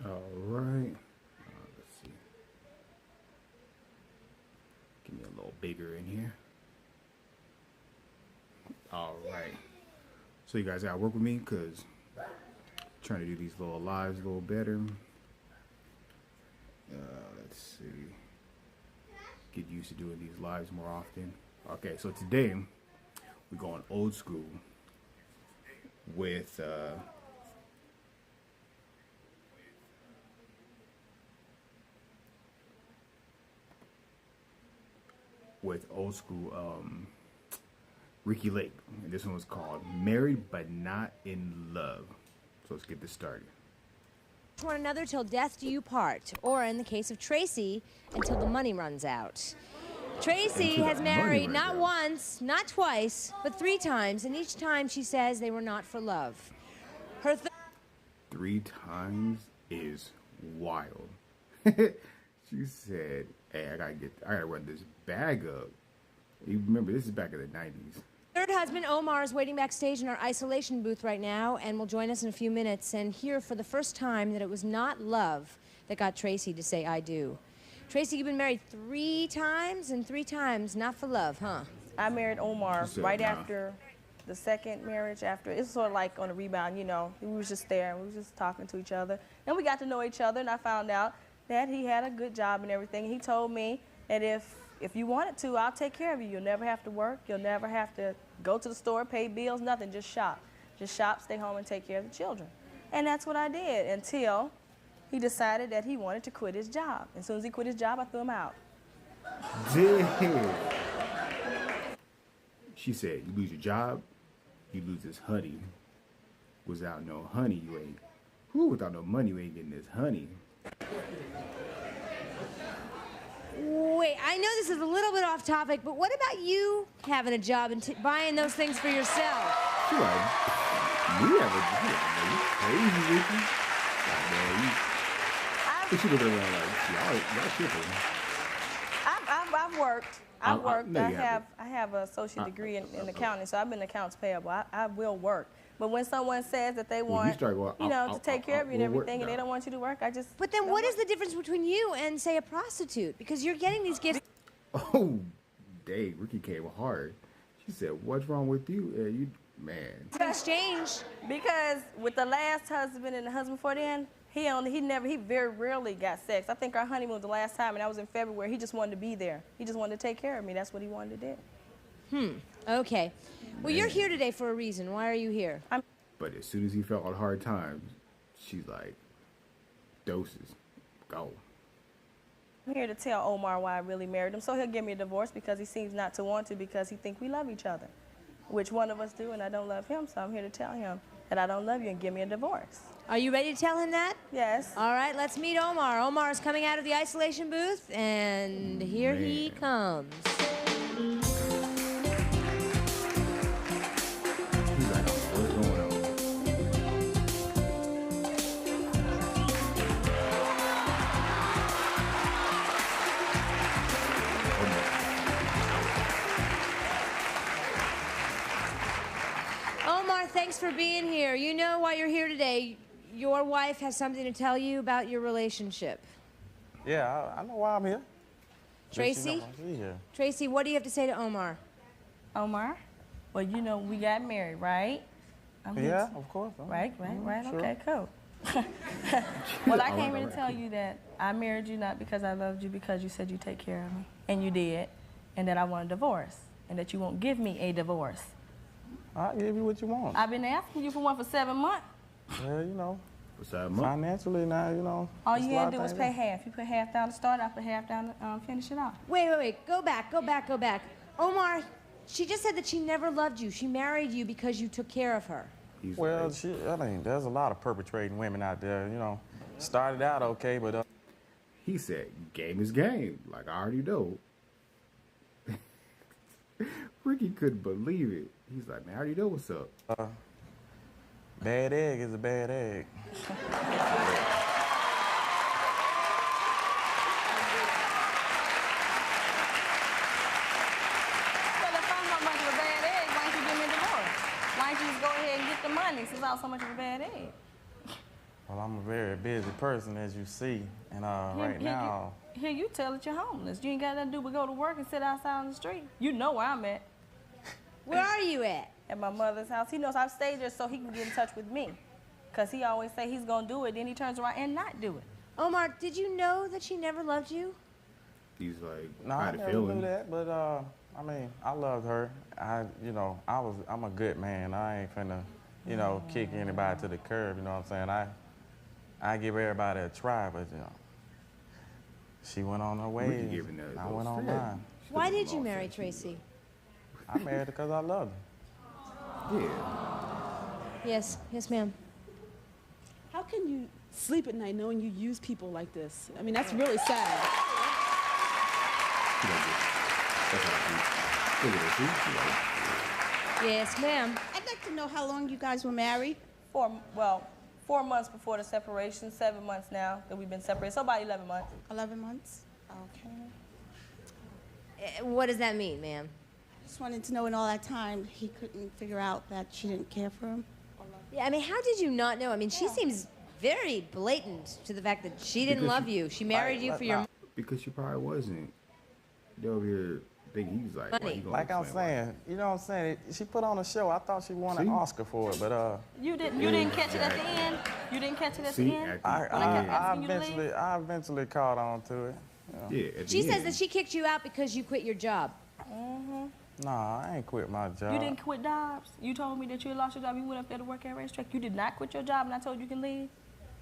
All right. Let's see. Give me a little bigger in here. All right. So you guys gotta work with me because trying to do these little lives a little better. Let's see. Get used to doing these lives more often. Okay, so today we're going old school with old school Ricky Lake. And this one was called Married But Not in Love. So let's get this started. One another till death do you part, or in the case of Tracy, until the money runs out. Tracy Until the has money married runs not out. once, not twice, but 3 times, and each time she says they were not for love. Her 3 times is wild. She said, "Hey, I gotta run this bag up." You remember this is back in the 90s. third husband, Omar, is waiting backstage in our isolation booth right now and will join us in a few minutes and hear for the first time that it was not love that got Tracy to say I do. Tracy, you've been married 3 times, and 3 times not for love, huh? I married Omar She said, right nah. after the second marriage. After it's sort of like on a rebound, you know. We was just there and we was just talking to each other, and we got to know each other. And I found out that he had a good job and everything. He told me that if you wanted to, I'll take care of you. You'll never have to work. You'll never have to go to the store, pay bills, nothing. Just shop. Just shop, stay home, and take care of the children. And that's what I did until he decided that he wanted to quit his job. As soon as he quit his job, I threw him out. Damn. She said, "You lose your job, you lose this honey. Without no honey, you ain't. Without no money, you ain't getting this honey." Wait, I know this is a little bit off topic, but what about you having a job and buying those things for yourself? She like, "We have a you crazy, Ricky." Like, man, she looking around like, y'all tripping. I've worked. I've worked. no, you I have an associate degree in accounting, so I've been accounts payable. I will work. But when someone says that they want, start going, to take care of you and I'll work everything, and they now. don't want you to work, I just. But then what is the difference between you and, say, a prostitute? Because you're getting these gifts. Oh, dang, Ricky came hard. She said, "What's wrong with you?" You, man. In exchange. Because with the last husband and the husband before then, he very rarely got sex. I think our honeymoon was the last time, and that was in February. He just wanted to be there. He just wanted to take care of me. That's what he wanted to do. Okay. Well, you're here today for a reason. Why are you here? But as soon as he felt on hard times, she's like, "Doses, go." I'm here to tell Omar why I really married him, so he'll give me a divorce because he seems not to want to because he thinks we love each other, which one of us do, and I don't love him, so I'm here to tell him that I don't love you and give me a divorce. Are you ready to tell him that? Yes. All right, let's meet Omar. Omar is coming out of the isolation booth, and here he Man. comes. He's like, "What's going on?" Omar, thanks for being here. You know why you're here today. Your wife has something to tell you about your relationship. Yeah, I know why I'm here. Tracy? Yeah. Tracy, what do you have to say to Omar? Omar, well, you know, we got married, right? Yeah, of course. Right, Sure. okay, cool. Well, I came here to Alright, tell cool. you that I married you not because I loved you, because you said you'd take care of me, and you did, and that I want a divorce, and that you won't give me a divorce. I'll give you what you want. I've been asking you for one for 7 months. Yeah, you know, What's that, Mom? financially now, you know. All there's you a lot had to do of was things pay half. You put half down to start, I put half down to finish it off. Wait. Go back. Omar, she just said that she never loved you. She married you because you took care of her. He's Well, like, there's a lot of perpetrating women out there, you know. Started out okay, but he said, "Game is game." Like, I already know. Ricky couldn't believe it. He's like, "Man, I already know what's up." bad egg is a bad egg. Well, if I'm not much of a bad egg, why don't you give me a divorce? Why don't you just go ahead and get the money since I'm so much of a bad egg? Well, I'm a very busy person, as you see, and right now, Here you tell it you're homeless. You ain't got nothing to do but go to work and sit outside on the street. You know where I'm at. Where are you at? At my mother's house. He knows I've stayed there so he can get in touch with me. Because he always say he's going to do it, then he turns around and not do it. Omar, did you know that she never loved you? He's like, no, I I had a never feeling. knew that, but I mean, I loved her. I'm a good man. I ain't finna, kick anybody to the curb. You know what I'm saying? I give everybody a try, but she went on her way. Ricky giving that I those went on fed. mine. Why did you marry Tracy? I married her because I loved her. Yeah. Yes, ma'am. How can you sleep at night knowing you use people like this? I mean, that's really sad. She like this. That's how I think. Look at her, see? She like, Yes, ma'am. I'd like to know how long you guys were married. 4 months before the separation, 7 months now that we've been separated. So about 11 months. 11 months? Okay. What does that mean, ma'am? Just wanted to know in all that time he couldn't figure out that she didn't care for him. Yeah, I mean, how did you not know? I mean, she seems very blatant to the fact that she didn't Because love you. She married you for your because she probably wasn't. They over here thinking he's like, Money. he gonna Like I'm explain why. saying, you know what I'm saying? She put on a show. I thought she won an See? Oscar for it, but You didn't catch it at the end? You didn't catch it at See, the end? at the I asking you to leave? eventually caught on to it. Yeah, at the She says end. that she kicked you out because you quit your job. Nah, I ain't quit my job. You didn't quit Dobbs. You told me that you had lost your job. You went up there to work at racetrack. You did not quit your job, and I told you can leave.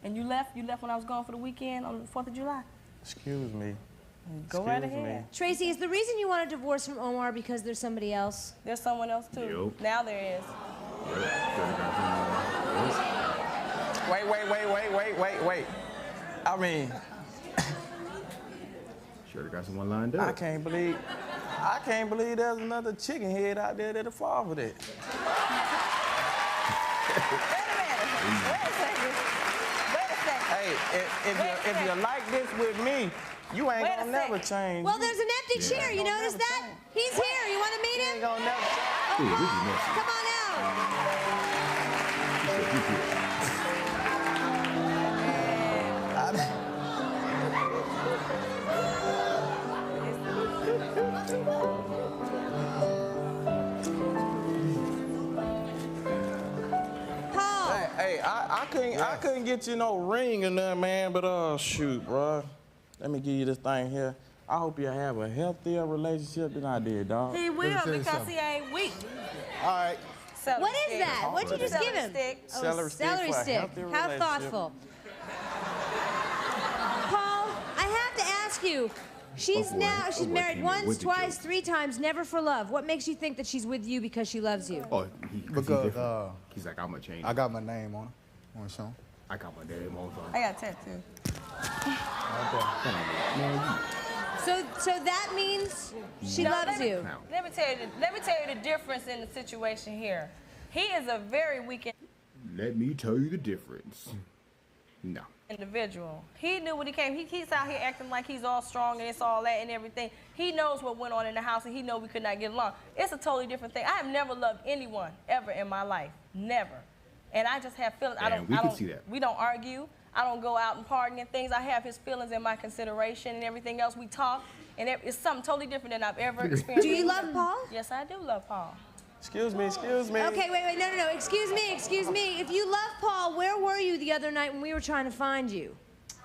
And you left. You left when I was gone for the weekend on the 4th of July. Excuse me. Go right Excuse me. ahead. Tracy, is the reason you want a divorce from Omar because there's somebody else? There's someone else too. Yup. Now there is. Wait. I mean, Should've got someone lined I up. can't believe there's another chicken head out there that'll fall for that. Wait a second. Hey, if you like this with me, you ain't Wait a gonna never second. change. Well, there's an empty chair. You notice that? He's here. You want to meet You him? ain't gonna never change. Ooh, this is messy. Come on out. She said, "You here." Paul. Hey, I couldn't get you no ring or nothing, man. But shoot, bro. Let me give you this thing here. I hope you have a healthier relationship than I did, dog. He will because he ain't weak. All right. Celery What is stick. that? What'd you just Celery give him? stick. Oh, Celery stick celery for a stick. healthy How relationship. thoughtful. Paul, I have to ask you. She's boy. now, Oh, she's boy, married came in once, with the twice, joke. 3 times, never for love. What makes you think that she's with you because she loves you? Oh, Because, he's like, I'm gonna change. I got my name on it. Want to show 'em? I got my name on I got a tattoo. Man, So that means she No, loves let me- you. Let me tell you the difference in the situation here. He is a very weak let me tell you the difference. No. individual. He knew when he came. He's out here acting like he's all strong and it's all that and everything. He knows what went on in the house and he know we could not get along. It's a totally different thing. I have never loved anyone ever in my life. Never. And I just have feelings. And we can see that. We don't argue. I don't go out and party and things. I have his feelings in my consideration and everything else. We talk, and it's something totally different than I've ever experienced. Do you love Paul? Yes, I do love Paul. Excuse me. Okay, wait, no. Excuse me. If you love Paul, where were you the other night when we were trying to find you?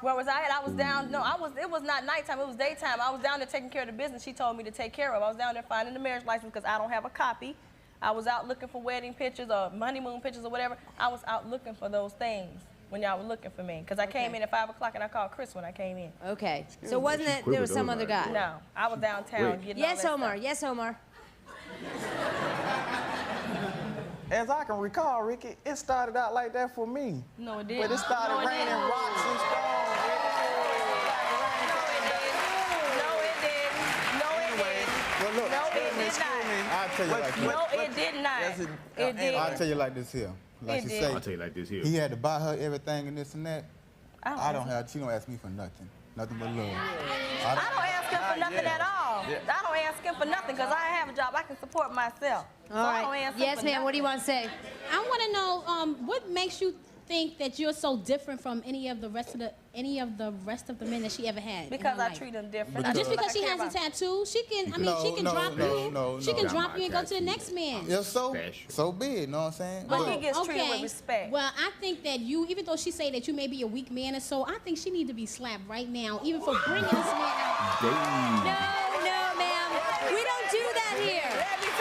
Where was I at? I was down. No, it was not nighttime. It was daytime. I was down there taking care of the business she told me to take care of. I was down there finding the marriage license because I don't have a copy. I was out looking for wedding pictures or honeymoon pictures or whatever. I was out looking for those things when y'all were looking for me. Because I came in at 5 o'clock and I called Chris when I came in. Okay. So wasn't it quit there with was some those other eyes. guy? No, I was downtown Wait. getting Yes, all that Omar. stuff. Yes, Omar. As I can recall, Ricky, it started out like that for me. No, it didn't. But it started No, it raining didn't. rocks and stones. Well, look, No, it excuse did me. I'll tell you like this. No, it did not. Yes, It did. I'll tell you like this here. Like It she did. say, I'll tell you like this here. he had to buy her everything and this and that. I don't ask- have. She don't ask me for nothing. Nothing but love. I don't ask him for nothing yeah. at all. Yeah. I don't ask him for nothing because I have a job. I can support myself. All so I don't right. ask him Yes, for ma'am. What do you nothing. want to say? I want to know what makes you think that you're so different from any of the rest of the men that she ever had? Because in her I life? treat them different. Just Like, because I she care has a about- tattoo, she can. I mean, No, she can no, drop no, you. no, She can no. drop you and go to the Tattoo. next man. Yeah, so Special. be it, you know what I'm saying? But he gets treated with respect. Well, I think that you, even though she say that you may be a weak man or so, I think she need to be slapped right now, even for bringing this man out. Damn. No, ma'am. We don't do that here.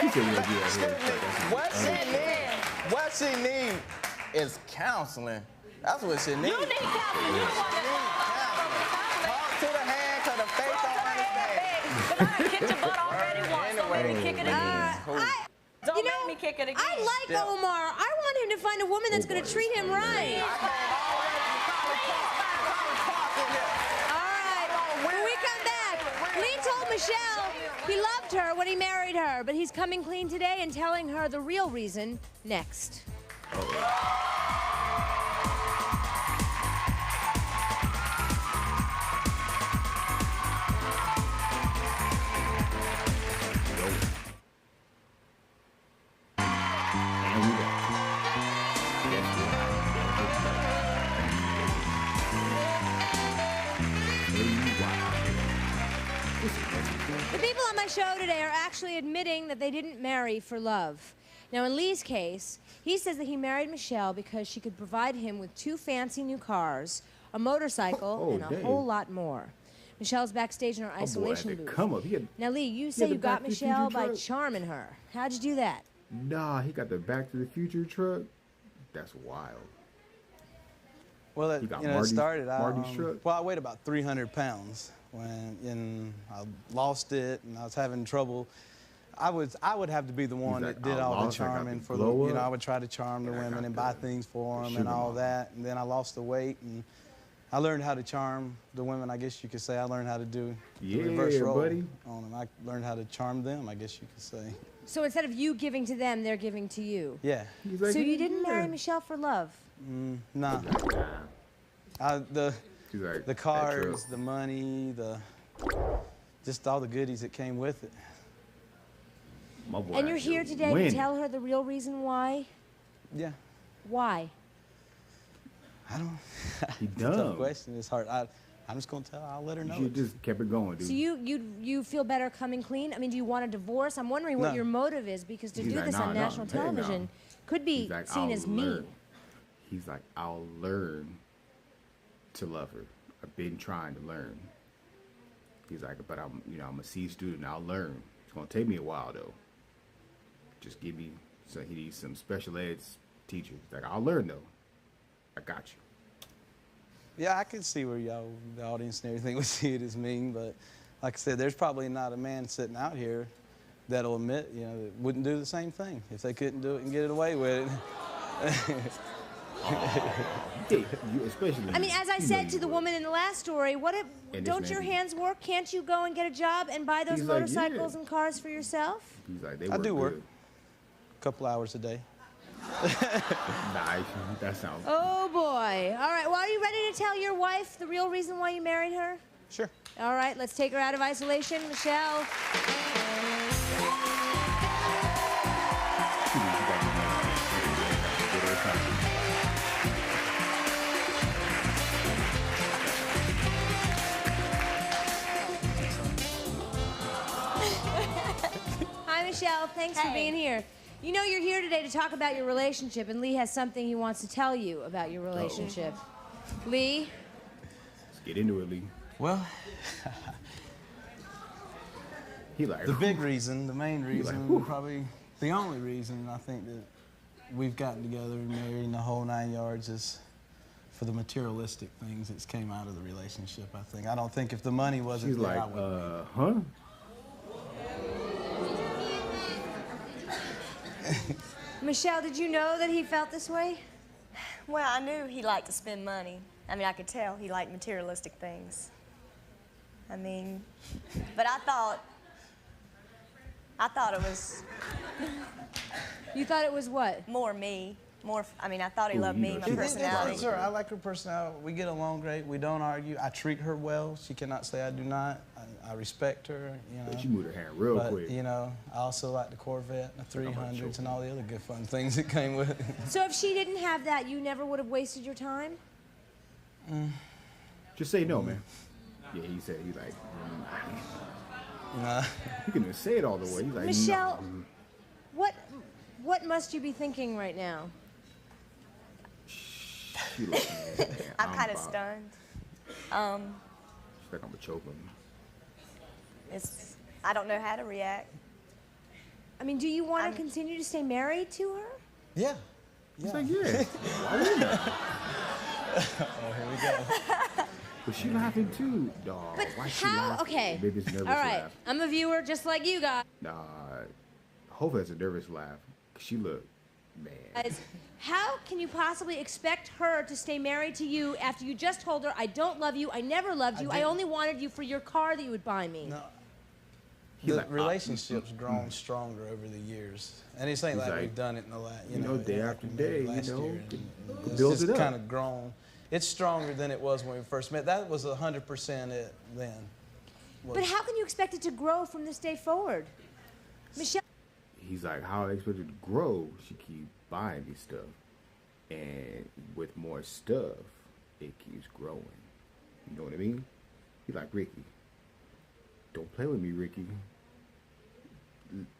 He said we don't do that here. What she need is counseling. That's what she need. You need counseling. You the one that Talk to the hand, cause the face don't understand. But I done kicked your butt already once. Don't make me kick it again. Don't You make know, me kick it again. I like Omar. I want him to find a woman that's going to treat him right. All right. When we come back, Lee told Michelle he loved her when he married her, but he's coming clean today and telling her the real reason next. And we back. Guess The people on my show today are actually admitting that they didn't marry for love. Now, in Lee's case, he says that he married Michelle because she could provide him with 2 fancy new cars, a motorcycle, Oh, and a dang. whole lot more. Michelle's backstage in her boy had isolation to booth. come up. He had, Now, Lee, you had say the you got Back to the Future Michelle by truck? charming her. How'd you do that? nah, he got the Back to the Future truck. That's wild. Well, You got it Marty's- started. Marty's truck? Well, I weighed about 300 pounds and I lost it, and I was having trouble. I would have to be the one like, that did I all the lost, I got charming the for the, glow you know, up, I would try to charm the and I women got and the- buy things for the them sugar and all mama. that. And then I lost the weight, and I learned how to charm the women. I guess you could say I learned how to do the reverse Yeah, role buddy. on them. I learned how to charm them, I guess you could say. So instead of you giving to them, they're giving to you. Yeah. He's like, So you didn't marry yeah. Michelle for love? Nah. She's like, The that cars, truck. the money, just all the goodies that came with it. My boy And you're out here today winning. to tell her the real reason why? Yeah. Why? I don't. He It's a tough dumb. question. It's hard. I'm just gonna tell. I'll let her know. You should just kept it going, dude. So you feel better coming clean? I mean, do you want a divorce? I'm wondering what No. your motive is, because to He's do like, this nah, on nah, national hey, nah. television could be He's like, seen I'll as mean. learn. He's like, I'll learn to love her. I've been trying to learn. He's like, but I'm a C student. I'll learn. It's gonna take me a while though. Just give me. So he needs some special ed teachers. Like, I'll learn though. I got you. Yeah, I could see where y'all, the audience and everything, would see it as mean, but like I said, there's probably not a man sitting out here that'll admit, you know, that wouldn't do the same thing if they couldn't do it and get it away with it. Hey, you especially. I mean, as I you know said you to the would. woman in the last story, what if And this don't man your be- hands work? Can't you go and get a job and buy those He's like, motorcycles yeah. and cars for yourself? He's like, they I do work. good. A couple hours a day. Nice. That sounds. Oh boy! All right. Well, are you ready to tell your wife the real reason why you married her? Sure. All right. Let's take her out of isolation, Michelle. Hi, Michelle. Thanks for Hey. being here. You know you're here today to talk about your relationship, and Lee has something he wants to tell you about your relationship. Lee? Let's get into it, Lee. Well, He like the big reason, the main like, reason, whew. probably the only reason I think that we've gotten together and married in the whole 9 yards is for the materialistic things that came out of the relationship, I think. I don't think if the money wasn't She's there, like, I wouldn't. huh? Michelle, did you know that he felt this way? Well, I knew he liked to spend money. I mean, I could tell he liked materialistic things. I mean, but I thought it was You thought it was what? more me. more. I mean, I thought he Ooh, loved you me, know, my she- personality. It's her. I like her personality. We get along great. We don't argue. I treat her well. She cannot say I do not. I respect her. You know. She moved her hand real but, quick. You know, I also like the Corvette, the 300s, and all the other good fun things that came with it. So if she didn't have that, you never would have wasted your time? Just say no, man. Yeah, he said, he's like, Nah. he can even say it all the way. He's like, Michelle, no. what must you be thinking right now? She like, man, I'm kind of Bob. stunned. She's like, I'm gonna choke him. I don't know how to react. I mean, do you want to continue to stay married to her? Yeah. He's like, yeah. Why wouldn't I? Oh, here we go. But she laughing too, dog. But Why she how? laughing? Okay. Maybe it's nervous All right. laugh. I'm a viewer just like you guys. Nah, Hope has a nervous laugh. She look, man. How can you possibly expect her to stay married to you after you just told her, I don't love you, I never loved you, I only wanted you for your car that you would buy me? No. He's The like, relationship's grown stronger over the years. And it's ain't He's like like, we've done it in the last, you know, day after day, last you know, year. It's build just it up. kind of grown. It's stronger than it was when we first met. That was 100% it then. But how can you expect it to grow from this day forward? Michelle? He's like, how I expect her to grow? She keep buying me stuff. And with more stuff, it keeps growing. You know what I mean? He's like, Ricky, don't play with me, Ricky.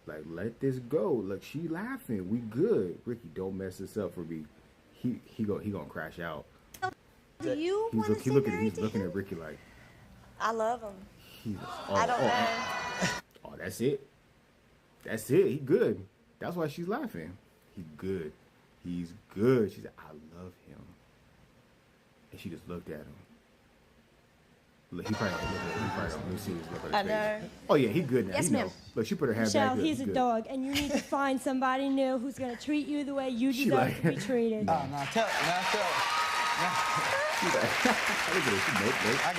Like, let this go. Look, she laughing. We good. Ricky, don't mess this up for me. He gonna crash out. Do you want to stay married He's to looking him? at Ricky like, I love him. he's, I don't know. Oh, that's it. That's it. He good. That's why she's laughing. He good. He's good. She said, I love him. And she just looked at him. Look, he probably let me see his look on his I face. know. Oh yeah, he good now. Yes, he know. ma'am. Look, she put her hand Michelle, back. Good. he's a good. dog, and you need to find somebody new who's going to treat you the way you She deserve like- to be treated. Oh, now tell. She's like, look at this. She nope. I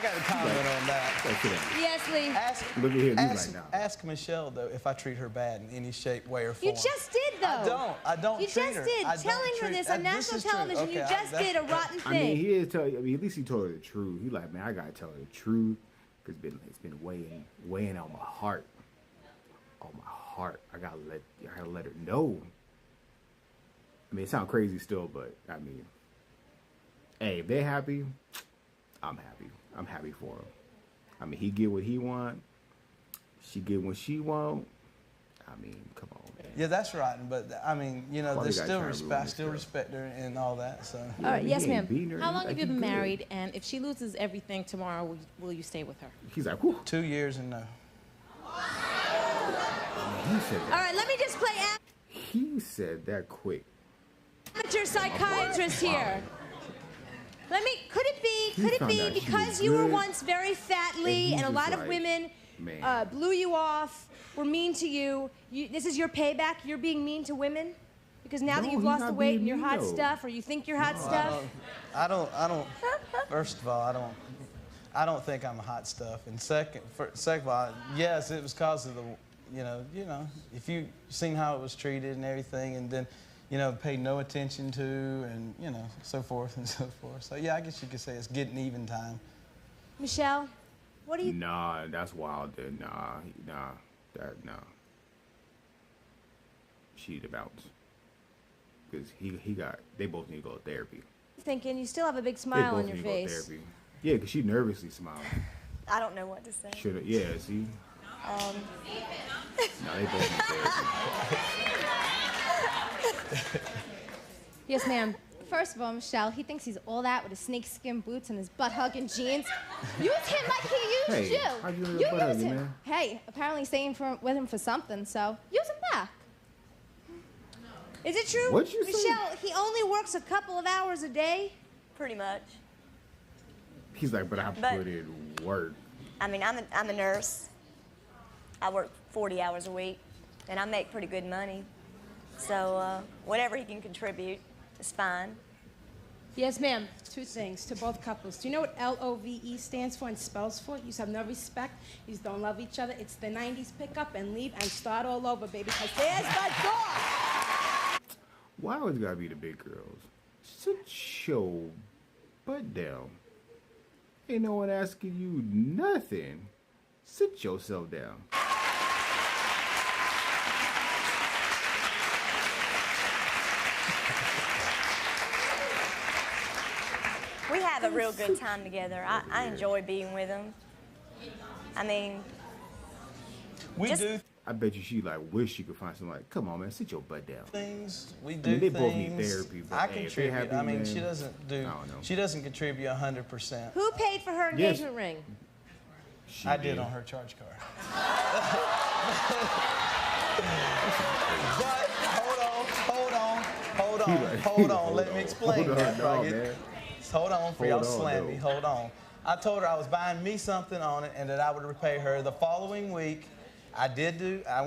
got the comment on that. Like, sit down. Yes, Lee. Look at him. He's Ask, like, nah. ask Michelle though if I treat her bad in any shape, way, or You form. just did, though. I don't You treat just her. did. I don't Telling her treat- this on this national is true. television, you Okay, just did a rotten I mean, thing. he is telling. I mean, at least he told her the truth. He like, man, I gotta tell her the truth because it's been weighing on my heart. On my heart, I gotta let her know. I mean, it sounds crazy still, but I mean, hey, if they're happy, I'm happy. I'm happy for him. I mean, he get what he want. She get what she want. I mean, come on, man. Yeah, that's right. But I mean, you know, Why we there's gotta still try to respect. ruin I this still stuff? respect her and all that. So. All right, yes, He ain't ma'am. beating her. How long Like, have you he been good. married? And if she loses everything tomorrow, will you stay with her? He's like, whew. 2 years and no. He said All that. right, let me just play He said that quick. amateur psychiatrist here. Could He it found be out she because was you were good, once very fat, Lee, and he and a was lot of like, women man. blew you off, were mean to you? This is your payback? You're being mean to women? Because now that No, you've he's lost not the weight being and you're mean, hot though. stuff, or you think you're hot stuff? I don't. First of all, I don't think I'm hot stuff. And second of all, yes, it was because of the, you know, if you seen how it was treated and everything, and then, you know, paid no attention to, and you know, so forth and so forth. So yeah, I guess you could say it's getting even time. Michelle, what do you... Nah, that's wild. Dude. Nah. She need to bounce. Because they both need to go to therapy. thinking? You still have a big They smile both on your need to go to face. therapy. Yeah, because she nervously smiled. I don't know what to say. Should've, yeah, see? No, they both need therapy. Yes, ma'am. First of all, Michelle, he thinks he's all that with his snakeskin boots and his butt-hugging jeans. Use him like he used Hey, you. how'd you know You your butt use hugging, him. man? Hey, apparently staying with him for something, so use him back. Is it true? What'd you say? Michelle, he only works a couple of hours a day? Pretty much. He's like, but I But- put in work. I mean, I'm a nurse. I work 40 hours a week, and I make pretty good money. So whatever he can contribute is fine. Yes, ma'am. Two things to both couples. Do you know what LOVE stands for and spells for? You have no respect. You don't love each other. It's the 90s. Pick up and leave and start all over, baby, because there's the door. Why always gotta be the big girls? Sit your butt down. Ain't no one asking you nothing. Sit yourself down. We have a real good time together. I enjoy being with him. I mean, I bet you she like wish she could find somebody. Come on, man, sit your butt down. Things we I do. mean, they things. both need therapy. But I hey, if they contribute. happy, I mean, man, she doesn't do. I don't know. She doesn't contribute 100%. Who paid for her engagement ring? I did on her charge card. But hold on. Let me explain. Hold on for y'all slam me. Hold on. I told her I was buying me something on it and that I would repay her the following week. I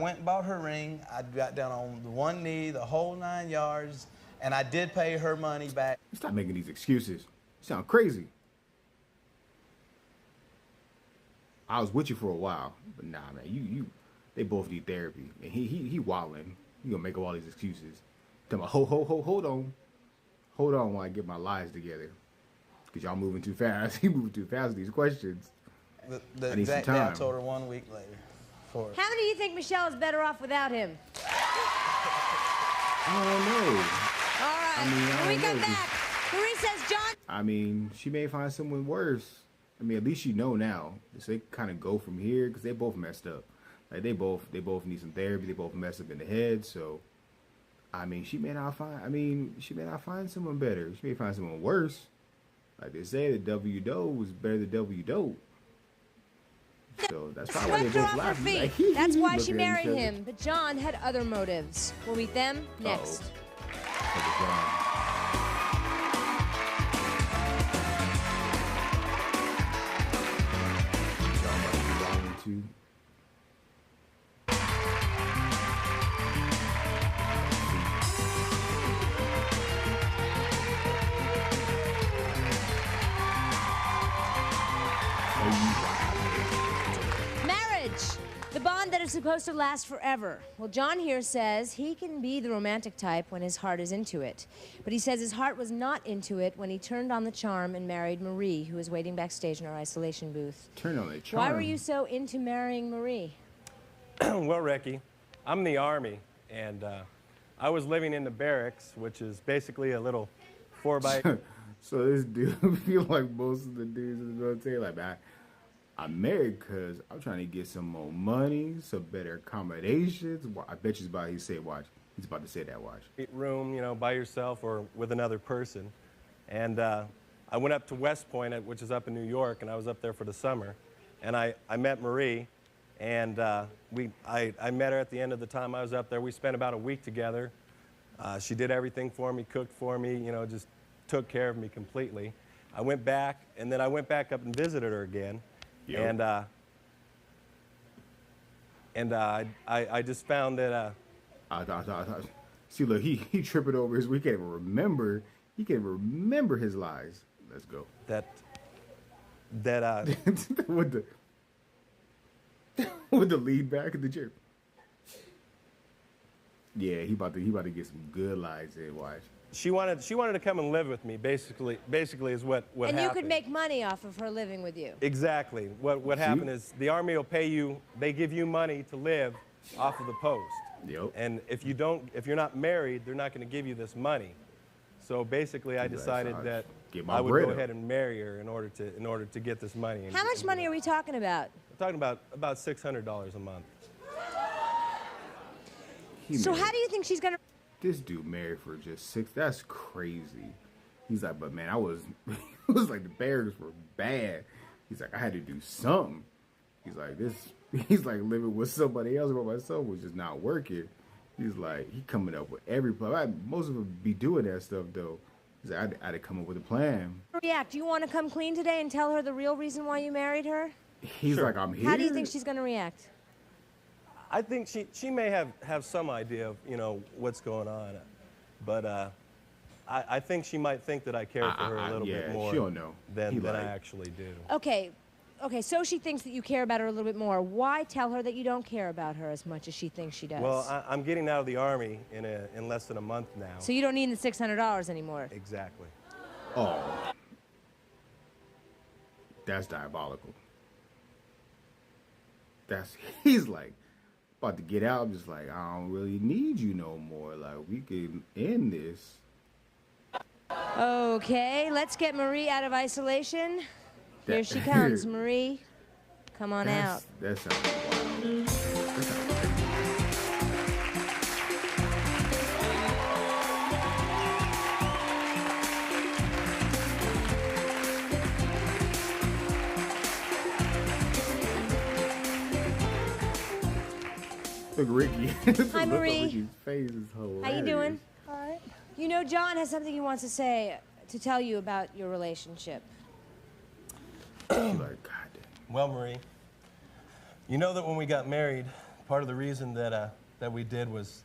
went and bought her ring. I got down on the one knee, the whole 9 yards, and I did pay her money back. Stop making these excuses. You sound crazy. I was with you for a while, but nah, man, they both need therapy. And he wilding. He gonna make up all these excuses. Tell me, hold on while I get my lies together. Cause y'all moving too fast. He moving too fast with these questions. The I need some exact day I time. told her 1 week later. How many do you think Michelle is better off without him? I don't know. All right. I mean, when we come back, Marie says John. I mean, she may find someone worse. I mean, at least you know now. So they kind of go from here because they both messed up. Like they both need some therapy. They both messed up in the head. So, I mean, she may not find someone better. She may find someone worse. Like they say, the W doe was better than W dope. So that's probably why they Swept her both off her laughed. feet. Like, That's why look she at married each other. him. But John had other motives. We'll meet them next. Marriage, the bond that is supposed to last forever. Well, John here says he can be the romantic type when his heart is into it. But he says his heart was not into it when he turned on the charm and married Marie, who was waiting backstage in our isolation booth. Turn on the charm. Why were you so into marrying Marie? Well, Ricky, I'm in the Army, and I was living in the barracks, which is basically a little 4x. So this dude feel like most of the dudes in the military, like, man, I'm married because I'm trying to get some more money, some better accommodations. I bet you he's about to say that, watch. Room, you know, by yourself or with another person. And I went up to West Point, which is up in New York, and I was up there for the summer. And I met Marie, and I met her at the end of the time I was up there. We spent about a week together. She did everything for me, cooked for me, you know, just took care of me completely. I went back, and then I went back up and visited her again. Yep. I just found that. See, look, he tripping over his. He can't even remember. He can't even remember his lies. Let's go. with the lead back in the chair. Yeah, he about to get some good lies in. Watch. She wanted to come and live with me. Basically is what And happened. you could make money off of her living with you. Exactly. What happened is the Army will pay you. They give you money to live off of the post. Yep. And if you're not married, they're not going to give you this money. So basically, I decided that I would go ahead and marry her in order to get this money. How much money are we talking about? We're talking about $600 a month. So how do you think she's gonna? This dude married for just $6. That's crazy. He's like, but man, it was like the barracks were bad. He's like, I had to do something. He's like living with somebody else by myself was just not working. He's like, he coming up with every plan. Most of them be doing that stuff though. He's like, I had to come up with a plan. React. Do you want to come clean today and tell her the real reason why you married her? He's like, I'm here. How do you think she's gonna react? I think she may have some idea of, you know, what's going on, but I think she might think that I care for her a little bit more she don't know. than I actually do. Okay, okay, so she thinks that you care about her a little bit more. Why tell her that you don't care about her as much as she thinks she does? Well, I'm getting out of the Army in less than a month now. So you don't need the $600 anymore. Exactly. Oh. That's diabolical. He's like, about to get out. I'm just like, I don't really need you no more. Like, we can end this. Okay, let's get Marie out of isolation. Here she comes, Marie. Come on out. That sounds wild. Look, Ricky. Hi, Marie. Ricky's face is hilarious. How you doing? Hi. You know, John has something he wants to say, to tell you about your relationship. Well, Marie, you know that when we got married, part of the reason that we did was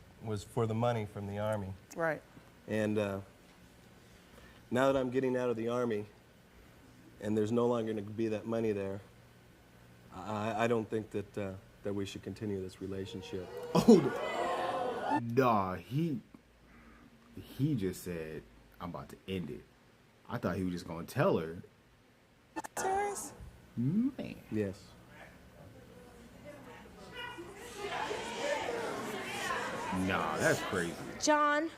for the money from the Army. Right. And now that I'm getting out of the Army, and there's no longer going to be that money there, I don't think that we should continue this relationship. Oh, nah, he just said, I'm about to end it. I thought he was just going to tell her. Serious? Man. Yes. Nah, that's crazy. John,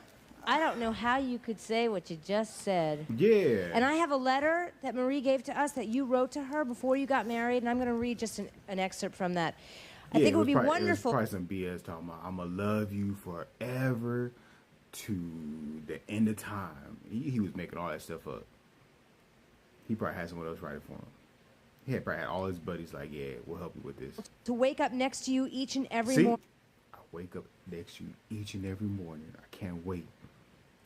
I don't know how you could say what you just said. Yeah. And I have a letter that Marie gave to us that you wrote to her before you got married, and I'm going to read just an excerpt from that. I think it would be wonderful. It was probably some BS talking about, I'm going to love you forever to the end of time. He was making all that stuff up. He probably had someone else write it for him. He had probably had all his buddies like, yeah, we'll help you with this. To wake up next to you each and every See? morning. I wake up next to you each and every morning. I can't wait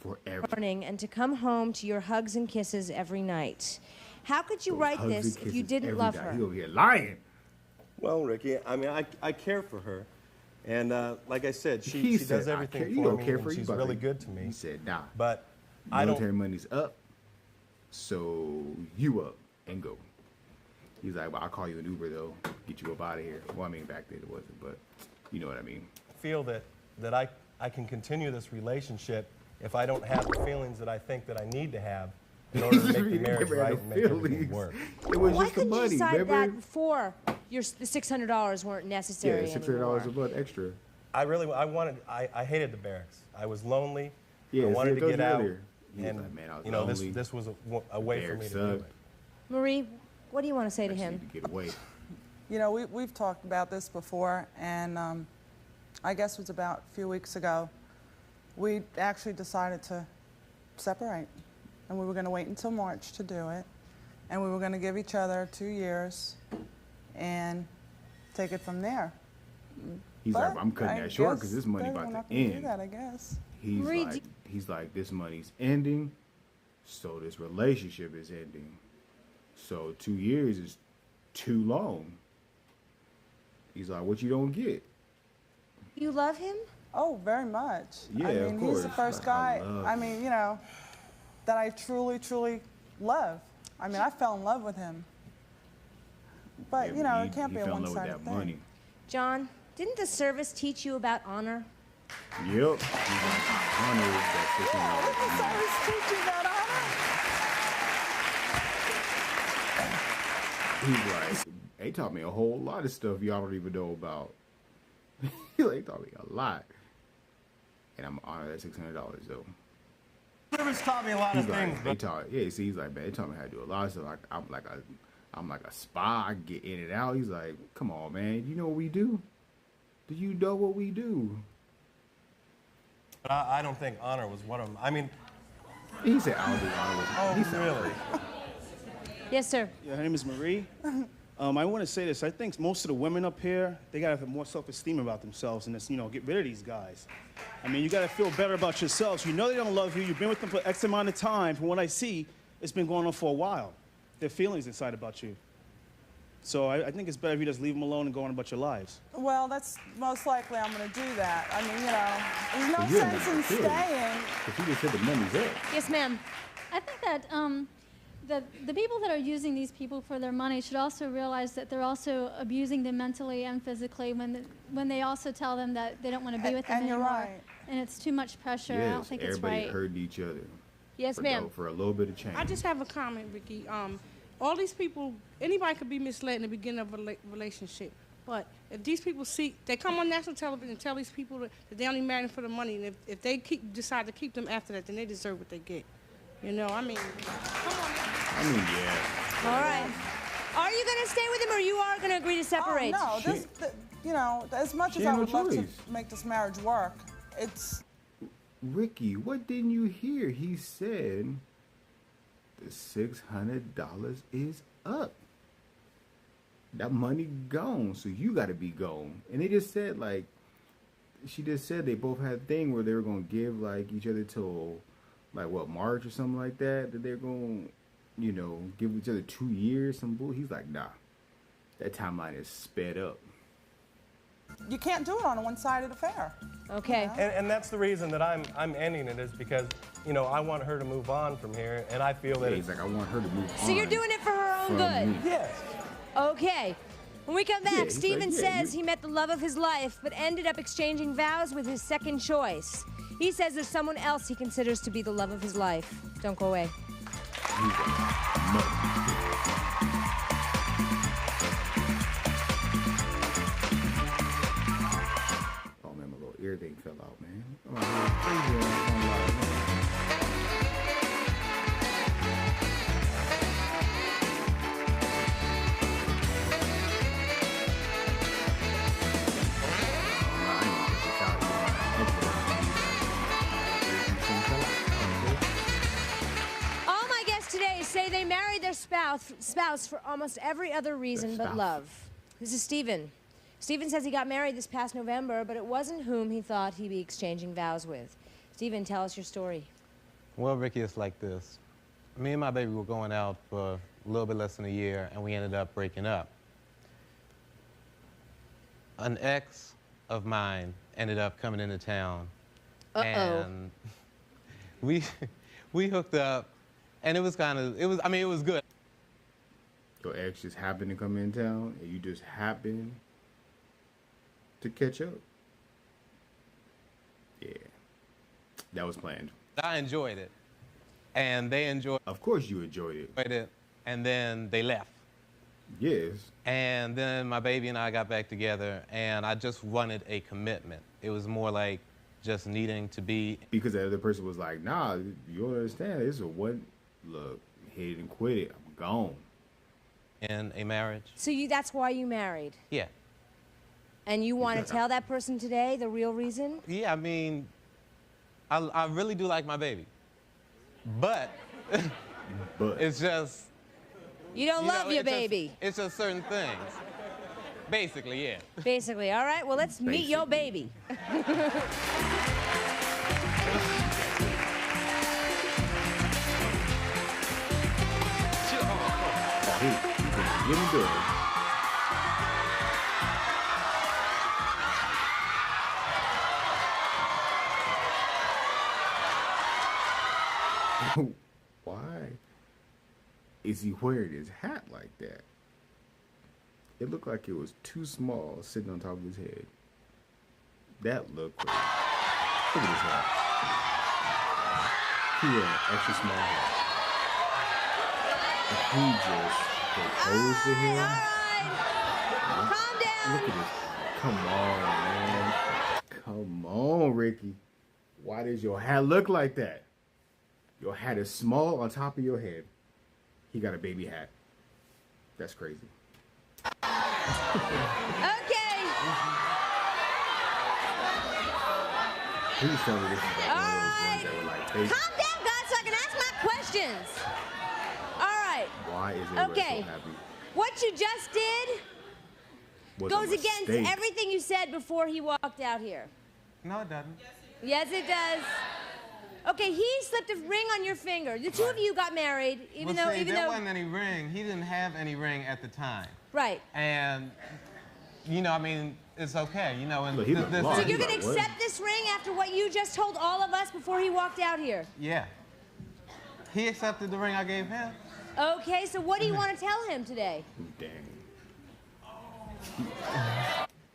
forever. And to come home to your hugs and kisses every night. How could you write Hugs this and if you kisses didn't every love night. her? He over here lying. Well, Ricky, I mean, I care for her. And like I said, she He does said, everything you for don't me, care and for you, she's but really good to me. He said, nah. But I don't... Military money's up, so you up and go. He's like, well, I'll call you an Uber, though, get you up out of here. Well, I mean, back then it wasn't, but you know what I mean. feel that I can continue this relationship if I don't have the feelings that I think that I need to have in order to make the marriage right and make everything work. It was Why just the couldn't you money, decide remember? that before the $600 weren't necessary Yeah, anymore? $600 a month extra. I hated the barracks. I was lonely. Yeah, I wanted to get out. He was And like, man, I was you know, lonely. this was a way for me to do Barracks it. Marie, what do you want to say to him? To get away. You know, we've talked about this before, and I guess it was about a few weeks ago, we actually decided to separate. And we were going to wait until March to do it. And we were going to give each other 2 years and take it from there. He's But like, I'm cutting I that short guess because this money we're about not to gonna do end. that, I guess. He's like, this money's ending, so this relationship is ending. So 2 years is too long. He's like, what you don't get? You love him? Oh, very much. Yeah, I mean, of he's the course. first Like, I guy, love I mean, you know, that I truly, truly love. I mean, I fell in love with him. But, you know, it can't be a one-sided thing. Money. John, didn't the service teach you about honor? Yep. He's like, I honor that He's like, they taught me a whole lot of stuff y'all don't even know about. They taught me a lot. And I'm gonna honor that $600 though. Service taught me a lot He's of like, things. they taught, yeah, see, he's like, man, they taught me how to do a lot of stuff. Like, I'm like a spy. I get in and out. He's like, come on, man. You know what we do? Do you know what we do? But I don't think honor was one of them. I mean, he said, I don't do honor with oh, he said, really? Yes, sir. Yeah, her name is Marie. I want to say this. I think most of the women up here, they got to have more self-esteem about themselves and just, you know, get rid of these guys. I mean, you got to feel better about yourselves. You know they don't love you. You've been with them for X amount of time. From what I see, it's been going on for a while. Their feelings inside about you. So I think it's better if you just leave them alone and go on about your lives. Well, that's most likely I'm going to do that. I mean, you know, there's no sense in staying. If you just said the money's up. Yes, ma'am. I think that the people that are using these people for their money should also realize that they're also abusing them mentally and physically when they also tell them that they don't want to be with them And you're anymore. right. And it's too much pressure. I don't think it's everybody right. hurting each other. Yes, ma'am. For a little bit of change. I just have a comment, Ricky. All these people, anybody could be misled in the beginning of a relationship. But if these people they come on national television and tell these people that they only marry them for the money, and if they decide to keep them after that, then they deserve what they get. You know, I mean, come on. I mean, yeah. All right. Are you going to stay with him, or you are going to agree to separate? Oh, no, you know, as much as She I had no would love to choice. make this marriage work, it's... Ricky, what didn't you hear? He said the $600 is up. That money gone, so you got to be gone. And they just said, like, she just said they both had a thing where they were going to give, like, each other till, like, what, March or something like that? That they're going to, you know, give each other 2 years, some bull. He's like, nah, that timeline is sped up. You can't do it on a one-sided affair. Okay. And that's the reason that I'm ending it is because, you know, I want her to move on from here, and I feel that he's like, I want her to move on. So you're doing it for her own good? Yes. Okay. When we come back, Yeah, he's Steven like, yeah, says he met the love of his life, but ended up exchanging vows with his second choice. He says there's someone else he considers to be the love of his life. Don't go away. Oh man, my little ear thing fell out, man. Oh, man, crazy ass online, man. All my guests today say they married their spouse for almost every other reason but love. This is Steven. Steven says he got married this past November, but it wasn't whom he thought he'd be exchanging vows with. Steven, tell us your story. Well, Ricky, it's like this. Me and my baby were going out for a little bit less than a year, and we ended up breaking up. An ex of mine ended up coming into town. And we hooked up, and it was good. Your ex just happened to come in town, and you just happened to catch up. Yeah, that was planned. I enjoyed it, and they enjoyed it. Of course you enjoyed it. And then they left. Yes. And then my baby and I got back together, and I just wanted a commitment. It was more like just needing to be. Because the other person was like, nah, you don't understand. This is a one, look, hit and quit it. I'm gone. In a marriage? So that's why you married? Yeah. And you want to tell that person today the real reason? Yeah, I mean, I really do like my baby. But, it's just... You don't love your baby. It's just certain things. Basically, yeah. Basically. All right, well, let's meet your baby. Get him good. Why is he wearing his hat like that? It looked like it was too small sitting on top of his head. That looked crazy. Look at his hat. He wearing an extra small hat. And he just proposed to him. Calm down. Look at this. Come on, man. Come on, Ricky. Why does your hat look like that? Your hat is small on top of your head. He got a baby hat. That's crazy. Okay. Please tell me this is like one of those ones that were like fake. Calm down, guys, so I can ask my questions. All right. Why is everybody Okay. so happy? What you just did Was goes a against mistake. everything you said before he walked out here. No, it doesn't. Yes, it does. Okay, he slipped a ring on your finger. The two of you got married, even though there wasn't any ring. He didn't have any ring at the time. Right. And, you know, I mean, it's okay, you know. And Look, he looked So lost. you're gonna accept this ring after what you just told all of us before he walked out here? Yeah. He accepted the ring I gave him. Okay, so what do you want to tell him today? Dang.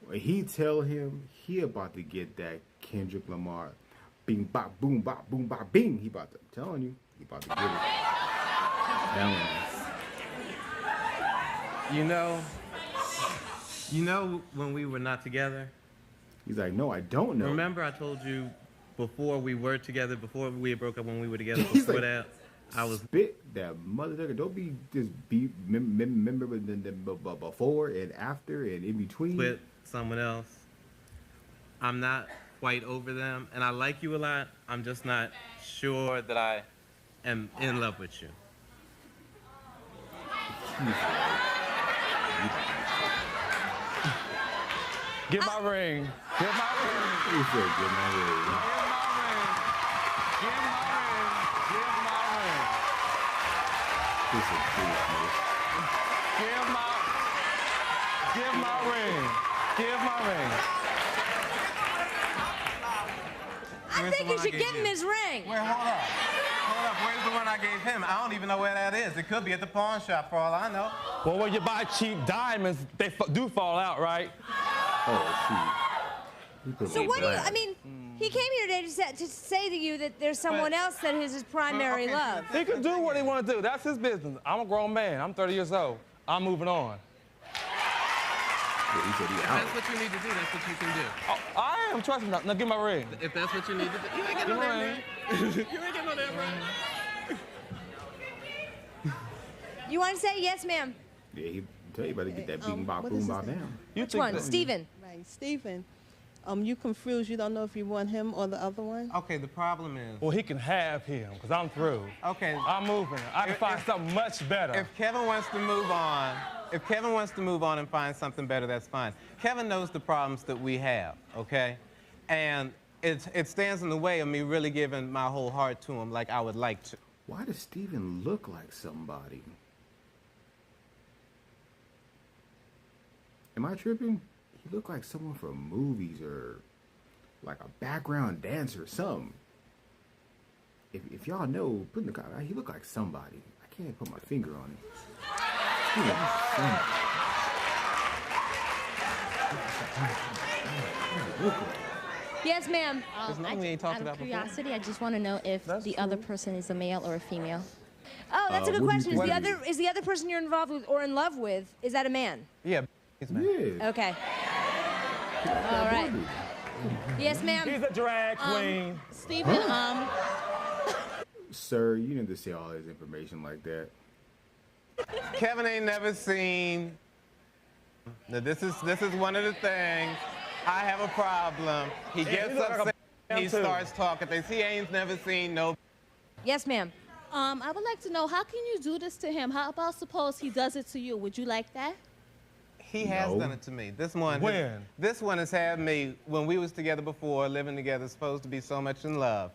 When he tell him he about to get that Kendrick Lamar, bing bop boom bop boom bop bing. He about to. I'm telling you, he about to get it. Telling you. You know when we were not together? He's like, no, I don't know. Remember I told you before we were together, before we had broke up, when we were together, He's before like, that, I was spit that motherfucker. Don't be just be remember the before and after and in between. with someone else. I'm not quite over them, and I like you a lot. I'm just not sure that I am in love with you. Get my ring. Get my ring. He said, get my ring. Get my ring. Get my ring. This is foolishness. Give my ring. Give my ring. I think you should give him his ring. Wait, hold up. Hold up. Where's the one I gave him? I don't even know where that is. It could be at the pawn shop for all I know. Well, when you buy cheap diamonds, they do fall out, right? Oh, shoot. So what do you, I mean, he came here today to say to you that there's someone else that is his primary love. He can do what he want to do. That's his business. I'm a grown man. I'm 30 years old. I'm moving on. He said he If out. that's what you need to do, that's what you can do. Oh, I am. Trust me. Now give my ring. If that's what you need to do, you ain't getting no damn ring. You ain't getting no damn ring. You want to say yes, ma'am? Yeah, he tell you about to get that bing bop what boom is bop his down. Which one? Stephen. Right, Stephen. You confused. You don't know if you want him or the other one? Okay, the problem is... Well, he can have him, because I'm through. Okay. I'm moving. I can find something much better. If Kevin wants to move on, and find something better, that's fine. Kevin knows the problems that we have, okay? And it stands in the way of me really giving my whole heart to him like I would like to. Why does Steven look like somebody? Am I tripping? He looked like someone from movies or like a background dancer or something. If y'all know, put in the comments, he looked like somebody. I can't put my finger on it. He looked like somebody. Yes, ma'am. There's nothing we ain't talked about before. Curiosity, I just want to know if the other person is a male or a female. Oh, that's a good what do question. you- Is the other person you're involved with or in love with, is that a man? Yeah, he's a man. Yeah. Okay. All right. Yes, ma'am. He's a drag queen. Stephen, Sir, you need to say all his information like that. Kevin ain't never seen. Now, this is one of the things. I have a problem. He gets he look like a upset. He man, too. starts talking things. He ain't never seen no. Yes, ma'am. I would like to know, how can you do this to him? How about suppose he does it to you? Would you like that? He has No. done it to me. This one. When? This one has had me when we was together before, living together, supposed to be so much in love.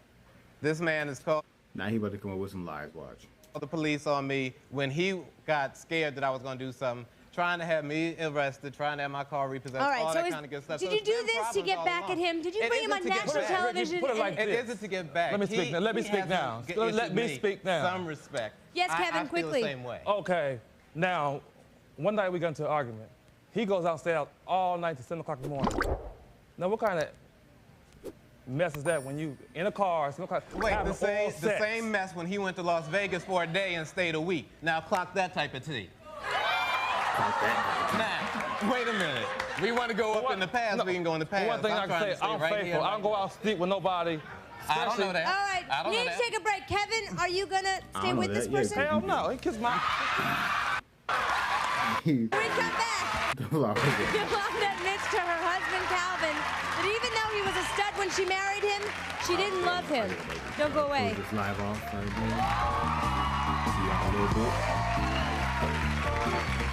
This man is called Now he about to come up with some lies, watch. the police on me when he got scared that I was going to do something, trying to have me arrested, trying to have my car repossessed, All right, all so that kind of good stuff. did So you it's do been this to problems get all back at along. him? Did you It bring him isn't on to get national back. television? Put it like It this. isn't to get back. Let me speak now. Let me He speak has now. to get Let issued me speak now. Some respect. Yes, Kevin, I feel quickly. the same way. Okay. Now, one night we got into an argument. He goes out, stay out all night to 7 o'clock in the morning. Now, what kind of mess is that when you in a car, 7 o'clock, Wait, having the oral sex? same mess when he went to Las Vegas for a day and stayed a week. Now clock that type of tea. Now, wait a minute. We want to go up in the past, we can go in the past. One thing I I'm can trying say, to stay I'm right faithful. here, I don't go out sleep with nobody. I don't know that. All right, I don't we know need to that. take a break. Kevin, are you going to stay don't with know this that. Yeah, person? Hell no. He kissed my... When we come back, Yolanda Yolanda admits to her husband, Calvin, that even though he was a stud when she married him, she didn't love him. Don't go away. Close this live off right there. See y'all in a little bit.